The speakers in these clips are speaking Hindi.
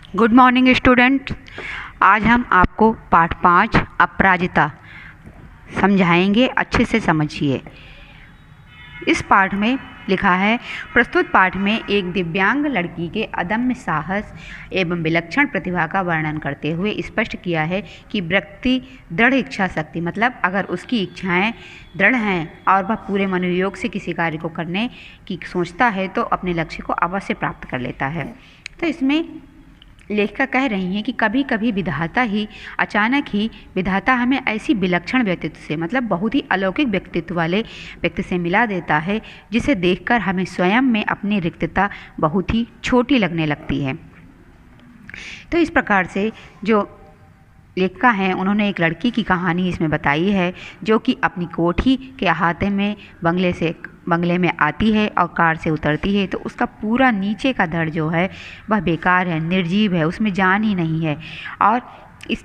Good morning student. आज हम आपको पाठ 5 अपराजिता समझाएंगे। अच्छे से समझिए। इस पाठ में लिखा है, प्रस्तुत पाठ में एक दिव्यांग लड़की के अदम्य साहस एवं विलक्षण प्रतिभा का वर्णन करते हुए स्पष्ट किया है कि व्यक्ति दृढ़ इच्छा शक्ति, मतलब अगर उसकी इच्छाएं दृढ़ हैं और वह पूरे मनोयोग से किसी कार्य को करने की सोचता है तो अपने लक्ष्य को अवश्य प्राप्त कर लेता है। तो इसमें लेखिका कह रही हैं कि कभी कभी अचानक ही विधाता हमें ऐसी विलक्षण व्यक्तित्व से, मतलब बहुत ही अलौकिक व्यक्तित्व वाले व्यक्ति से मिला देता है जिसे देखकर हमें स्वयं में अपनी रिक्तता बहुत ही छोटी लगने लगती है। तो इस प्रकार से जो लेखिका हैं उन्होंने एक लड़की की कहानी इसमें बताई है जो कि अपनी कोठी के अहाते में बंगले में आती है और कार से उतरती है तो उसका पूरा नीचे का धड़ जो है वह बेकार है, निर्जीव है, उसमें जान ही नहीं है। और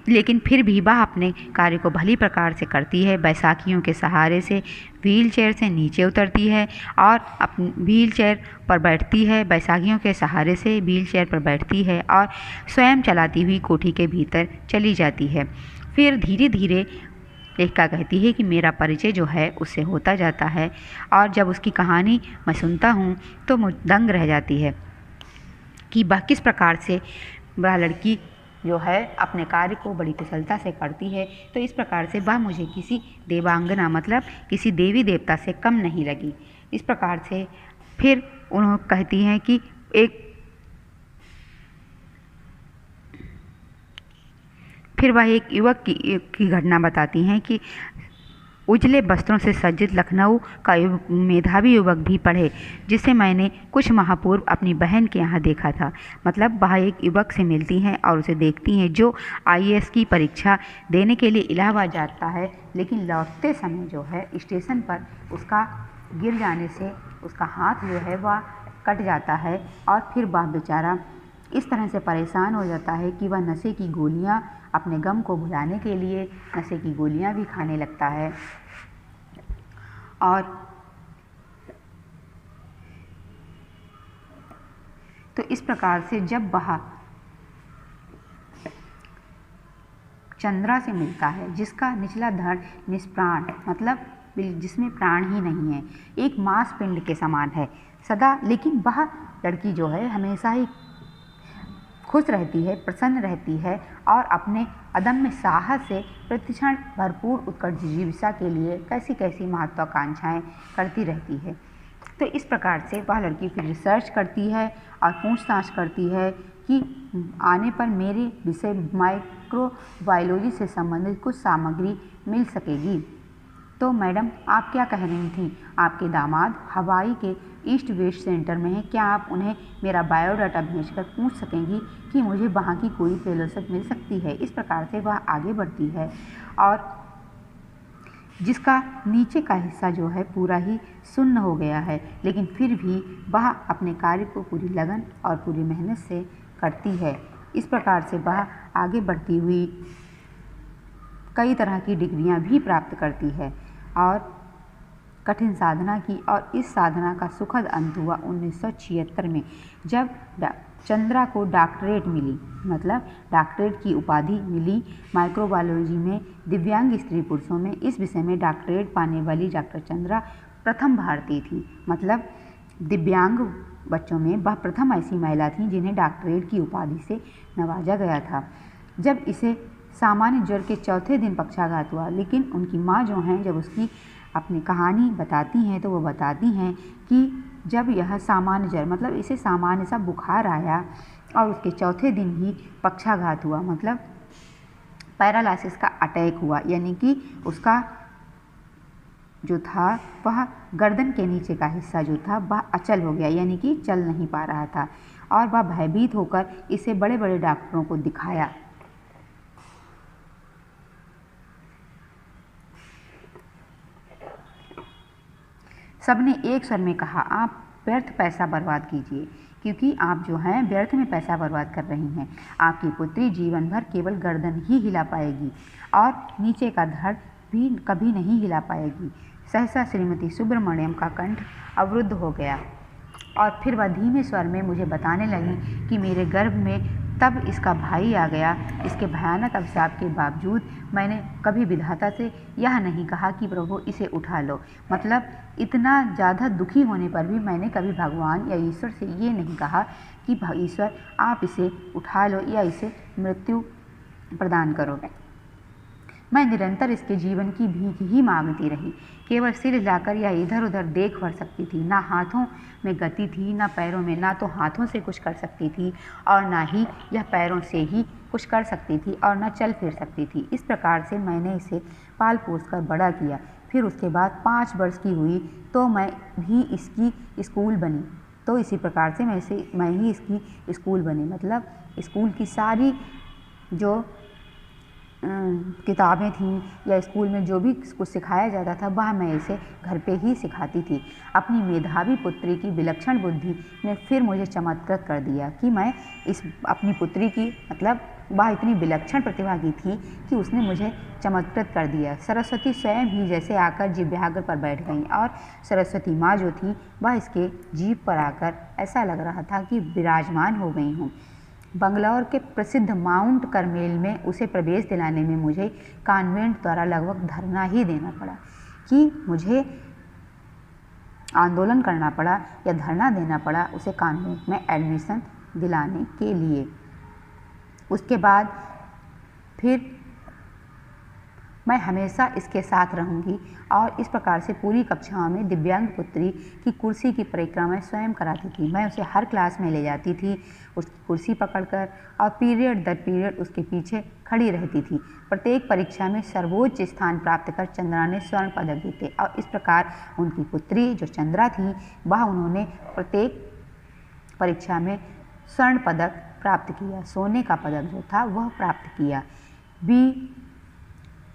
लेकिन फिर भी वह अपने कार्य को भली प्रकार से करती है। बैसाखियों के सहारे से व्हील चेयर से नीचे उतरती है और अपनी व्हील चेयर पर बैठती है। बैसाखियों के सहारे से व्हील चेयर पर बैठती है और स्वयं चलाती हुई कोठी के भीतर चली जाती है। फिर धीरे धीरे लेखिका कहती है कि मेरा परिचय जो है उससे होता जाता है और जब उसकी कहानी मैं सुनता हूँ तो मुझ दंग रह जाती है कि वह किस प्रकार से वह लड़की जो है अपने कार्य को बड़ी कुशलता से करती है। तो इस प्रकार से वह मुझे किसी देवांगना, मतलब किसी देवी देवता से कम नहीं लगी। इस प्रकार से फिर उन्होंने कहती हैं कि फिर वह एक युवक की घटना बताती हैं कि उजले वस्त्रों से सज्जित लखनऊ का मेधावी युवक भी पढ़े जिसे मैंने कुछ माह पूर्व अपनी बहन के यहाँ देखा था। मतलब वह एक युवक से मिलती हैं और उसे देखती हैं जो IAS की परीक्षा देने के लिए इलाहाबाद जाता है, लेकिन लौटते समय जो है स्टेशन पर उसका गिर जाने से उसका हाथ जो है वह कट जाता है और फिर वह बेचारा इस तरह से परेशान हो जाता है कि वह नशे की गोलियां, अपने गम को भुलाने के लिए नशे की गोलियां भी खाने लगता है। और तो इस प्रकार से जब वह चंद्रा से मिलता है जिसका निचला धड़ निष्प्राण, मतलब जिसमें प्राण ही नहीं है, एक मांस पिंड के समान है सदा, लेकिन वह लड़की जो है हमेशा ही खुश रहती है, प्रसन्न रहती है और अपने अदम्य साहस से प्रतिक्षण भरपूर उत्कर्ष जीविका के लिए कैसी कैसी महत्वाकांक्षाएं करती रहती है। तो इस प्रकार से वह लड़की फिर रिसर्च करती है और पूछताछ करती है कि आने पर मेरे विषय माइक्रोबायोलॉजी से संबंधित कुछ सामग्री मिल सकेगी। तो मैडम आप क्या कह रही थी, आपके दामाद हवाई के ईस्ट वेस्ट सेंटर में है, क्या आप उन्हें मेरा बायोडाटा भेजकर पूछ सकेंगी कि मुझे वहाँ की कोई फेलोशिप मिल सकती है। इस प्रकार से वह आगे बढ़ती है और जिसका नीचे का हिस्सा जो है पूरा ही सुन्न हो गया है, लेकिन फिर भी वह अपने कार्य को पूरी लगन और पूरी मेहनत से करती है। इस प्रकार से वह आगे बढ़ती हुई कई तरह की डिग्रियां भी प्राप्त करती है और कठिन साधना की, और इस साधना का सुखद अंत हुआ 1976 में जब चंद्रा को डॉक्टरेट मिली, मतलब डॉक्टरेट की उपाधि मिली माइक्रोबायोलॉजी में। दिव्यांग स्त्री पुरुषों में इस विषय में डॉक्टरेट पाने वाली डॉक्टर चंद्रा प्रथम भारतीय थी, मतलब दिव्यांग बच्चों में वह प्रथम ऐसी महिला थी जिन्हें डॉक्टरेट की उपाधि से नवाजा गया था। जब इसे सामान्य ज्वर के चौथे दिन पक्षाघात हुआ, लेकिन उनकी माँ जो हैं जब उसकी अपनी कहानी बताती हैं तो वो बताती हैं कि जब यह सामान्य ज्वर, मतलब इसे सामान्य सा बुखार आया और उसके चौथे दिन ही पक्षाघात हुआ, मतलब पैरालिसिस का अटैक हुआ, यानी कि उसका जो था वह गर्दन के नीचे का हिस्सा जो था वह अचल हो गया, यानी कि चल नहीं पा रहा था और वह भयभीत होकर इसे बड़े बड़े डॉक्टरों को दिखाया। सबने एक स्वर में कहा, आप व्यर्थ पैसा बर्बाद कीजिए, क्योंकि आप जो हैं व्यर्थ में पैसा बर्बाद कर रही हैं। आपकी पुत्री जीवन भर केवल गर्दन ही हिला पाएगी और नीचे का धड़ भी कभी नहीं हिला पाएगी। सहसा श्रीमती सुब्रमण्यम का कंठ अवरुद्ध हो गया और फिर वह धीमे स्वर में मुझे बताने लगी कि मेरे गर्भ में तब इसका भाई आ गया। इसके भयानक अभिशाप के बावजूद मैंने कभी विधाता से यह नहीं कहा कि प्रभु इसे उठा लो। मतलब इतना ज़्यादा दुखी होने पर भी मैंने कभी भगवान या ईश्वर से ये नहीं कहा कि ईश्वर आप इसे उठा लो या इसे मृत्यु प्रदान करो। मैं निरंतर इसके जीवन की भीख ही मांगती रही। केवल सिर हिलाकर या इधर उधर देख भर सकती थी। ना हाथों में गति थी, ना पैरों में। ना तो हाथों से कुछ कर सकती थी और ना ही यह पैरों से ही कुछ कर सकती थी और ना चल फिर सकती थी। इस प्रकार से मैंने इसे पाल पोस कर बड़ा किया। फिर उसके बाद 5 वर्ष की हुई तो मैं भी इसकी स्कूल बनी। तो इसी प्रकार से मैं ही इसकी स्कूल बनी। मतलब स्कूल की सारी जो किताबें थीं या स्कूल में जो भी कुछ सिखाया जाता था वह मैं इसे घर पे ही सिखाती थी। अपनी मेधावी पुत्री की विलक्षण बुद्धि ने फिर मुझे चमत्कृत कर दिया कि मैं इस अपनी पुत्री की मतलब वह इतनी विलक्षण प्रतिभा की थी कि उसने मुझे चमत्कृत कर दिया। सरस्वती स्वयं ही जैसे आकर जिह्वाग्र पर बैठ गईं और सरस्वती माँ जो थी वह इसके जीभ पर आकर ऐसा लग रहा था कि विराजमान हो गई हूँ। बंगलौर के प्रसिद्ध माउंट करमेल में उसे प्रवेश दिलाने में मुझे कॉन्वेंट द्वारा लगभग धरना ही देना पड़ा कि मुझे आंदोलन करना पड़ा या धरना देना पड़ा उसे कॉन्वेंट में एडमिशन दिलाने के लिए। उसके बाद फिर मैं हमेशा इसके साथ रहूंगी और इस प्रकार से पूरी कक्षाओं में दिव्यांग पुत्री की कुर्सी की परिक्रमा स्वयं कराती थी। मैं उसे हर क्लास में ले जाती थी उसकी कुर्सी पकड़कर और पीरियड दर पीरियड उसके पीछे खड़ी रहती थी। प्रत्येक परीक्षा में सर्वोच्च स्थान प्राप्त कर चंद्रा ने स्वर्ण पदक जीते और इस प्रकार उनकी पुत्री जो चंद्रा थी वह उन्होंने प्रत्येक परीक्षा में स्वर्ण पदक प्राप्त किया। सोने का पदक जो था वह प्राप्त किया।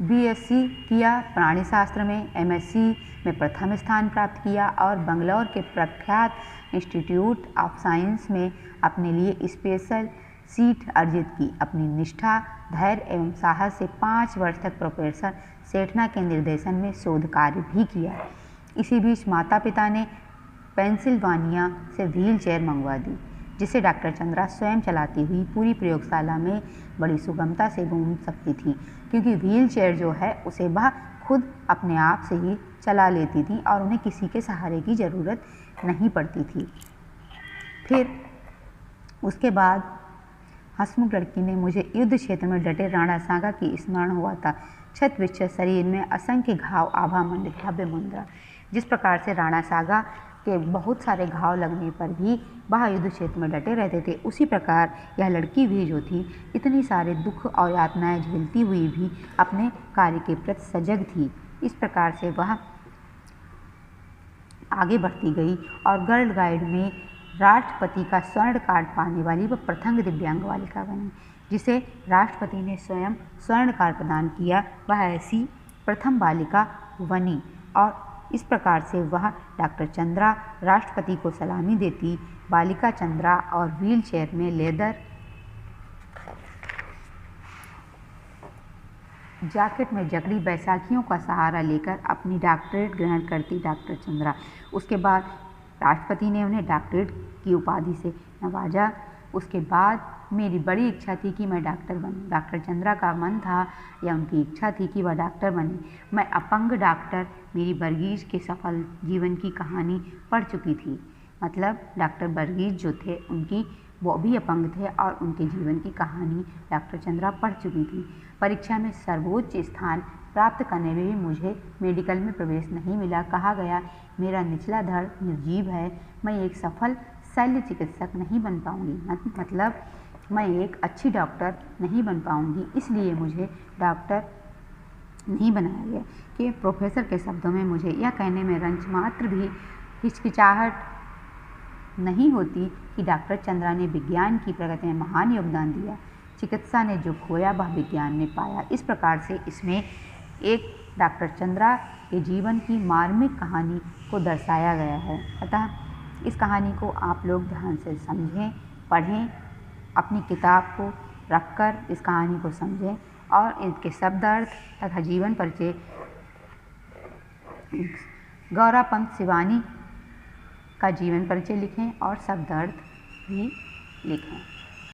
बीएससी किया प्राणी शास्त्र में, एमएससी में प्रथम स्थान प्राप्त किया और बंगलौर के प्रख्यात इंस्टीट्यूट ऑफ साइंस में अपने लिए स्पेशल सीट अर्जित की। अपनी निष्ठा, धैर्य एवं साहस से 5 वर्ष तक प्रोफेसर सेठना के निर्देशन में शोध कार्य भी किया। इसी बीच माता पिता ने पेंसिल्वानिया से व्हील चेयर मंगवा दी जिसे डॉक्टर चंद्रा स्वयं चलाती हुई पूरी प्रयोगशाला में बड़ी सुगमता से घूम सकती थी, क्योंकि व्हील चेयर जो है उसे वह खुद अपने आप से ही चला लेती थी और उन्हें किसी के सहारे की ज़रूरत नहीं पड़ती थी। फिर उसके बाद हंसमुख लड़की ने मुझे युद्ध क्षेत्र में डटे राणा सांगा की स्मरण हुआ था। छत विच्छेद शरीर में असंख्य घाव, आभा मंडित भव्य मुद्रा। जिस प्रकार से राणा सांगा के बहुत सारे घाव लगने पर भी वह युद्ध क्षेत्र में डटे रहते थे, उसी प्रकार यह लड़की भी जो थी इतनी सारे दुख और यातनाएं झेलती हुई भी अपने कार्य के प्रति सजग थी। इस प्रकार से वह आगे बढ़ती गई और गर्ल गाइड में राष्ट्रपति का स्वर्ण कार्ड पाने वाली वह प्रथम दिव्यांग बालिका बनी जिसे राष्ट्रपति ने स्वयं स्वर्ण कार्ड प्रदान किया। वह ऐसी प्रथम बालिका बनी और इस प्रकार से वह डॉक्टर चंद्रा राष्ट्रपति को सलामी देती बालिका चंद्रा और व्हील चेयर में लेदर जैकेट में जकड़ी बैसाखियों का सहारा लेकर अपनी डॉक्टरेट ग्रहण करती डॉक्टर चंद्रा। उसके बाद राष्ट्रपति ने उन्हें डॉक्टरेट की उपाधि से नवाजा। उसके बाद मेरी बड़ी इच्छा थी कि मैं डॉक्टर बनूं। डॉक्टर चंद्रा का मन था या उनकी इच्छा थी कि वह डॉक्टर बने। मैं अपंग डॉक्टर मेरी वर्गीज के सफल जीवन की कहानी पढ़ चुकी थी। मतलब डॉक्टर वर्गीज जो थे उनकी वो भी अपंग थे और उनके जीवन की कहानी डॉक्टर चंद्रा पढ़ चुकी थी। परीक्षा में सर्वोच्च स्थान प्राप्त करने में भी मुझे मेडिकल में प्रवेश नहीं मिला। कहा गया मेरा निचला धड़ निर्जीव है, मैं एक सफल शल्य चिकित्सक नहीं बन पाऊंगी। मतलब मैं एक अच्छी डॉक्टर नहीं बन पाऊंगी, इसलिए मुझे डॉक्टर नहीं बनाया गया। कि प्रोफेसर के शब्दों में मुझे यह कहने में रंच मात्र भी हिचकिचाहट नहीं होती कि डॉक्टर चंद्रा ने विज्ञान की प्रगति में महान योगदान दिया। चिकित्सा ने जो खोया वह विज्ञान ने पाया। इस प्रकार से इसमें एक डॉक्टर चंद्रा के जीवन की मार्मिक कहानी को दर्शाया गया है। अतः इस कहानी को आप लोग ध्यान से समझें, पढ़ें, अपनी किताब को रखकर इस कहानी को समझें और इनके शब्दार्थ तथा जीवन परिचय गौरापंत शिवानी का जीवन परिचय लिखें और शब्दार्थ भी लिखें।